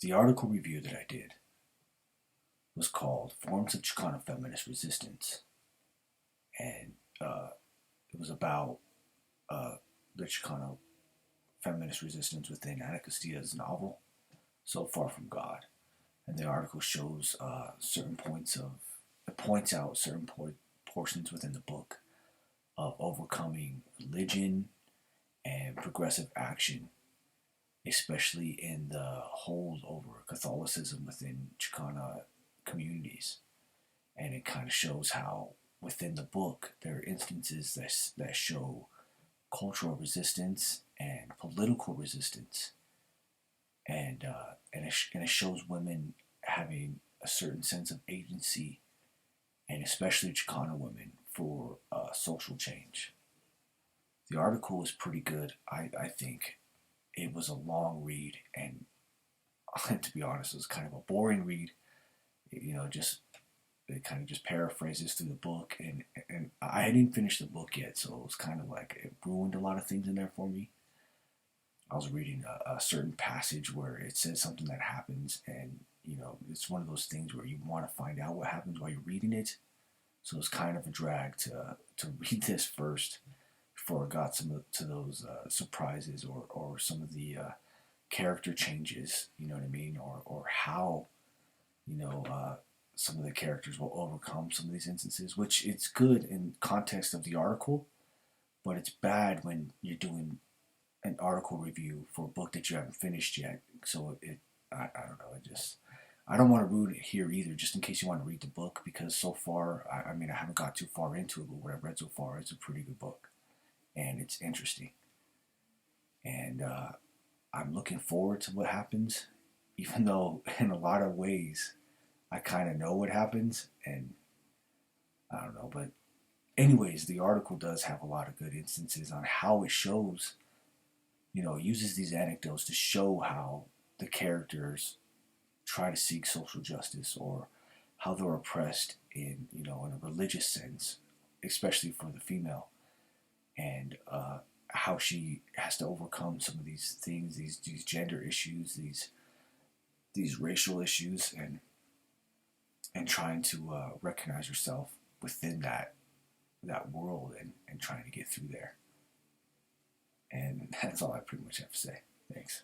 The article review that I did was called Forms of Chicano Feminist Resistance. And it was about uh, the Chicano feminist resistance within Ana Castilla's novel, So Far From God. And the article shows certain points of, it points out certain portions within the book of overcoming religion and progressive action, especially in the hold over Catholicism within Chicana communities. And it kind of shows how within the book there are instances that show cultural resistance and political resistance, and it shows women having a certain sense of agency, and especially Chicana women for social change. The article was pretty good. I think it was a long read, and to be honest, it was kind of a boring read. Just it kind of just paraphrases through the book, and I didn't finish the book yet, so it was kind of like it ruined a lot of things in there for me. I was reading a certain passage where it says something that happens, and it's one of those things where you want to find out what happens while you're reading it. So it's kind of a drag to read this first before I got to those surprises or some of the character changes. You know what I mean, or how you know some of the characters will overcome some of these instances. Which it's good in context of the article, but it's bad when you're doing an article review for a book that you haven't finished yet. So I don't know. I don't want to ruin it here either, just in case you want to read the book, because so far, I mean, I haven't got too far into it, but what I've read so far, it's a pretty good book, and it's interesting, and I'm looking forward to what happens, even though in a lot of ways I kind of know what happens, and I don't know, but anyways, the article does have a lot of good instances on how it shows, it uses these anecdotes to show how the characters try to seek social justice, or how they're oppressed in a religious sense, especially for the female, and how she has to overcome some of these things, these gender issues, these racial issues, and trying to recognize herself within that world, and trying to get through there. And that's all I pretty much have to say. Thanks.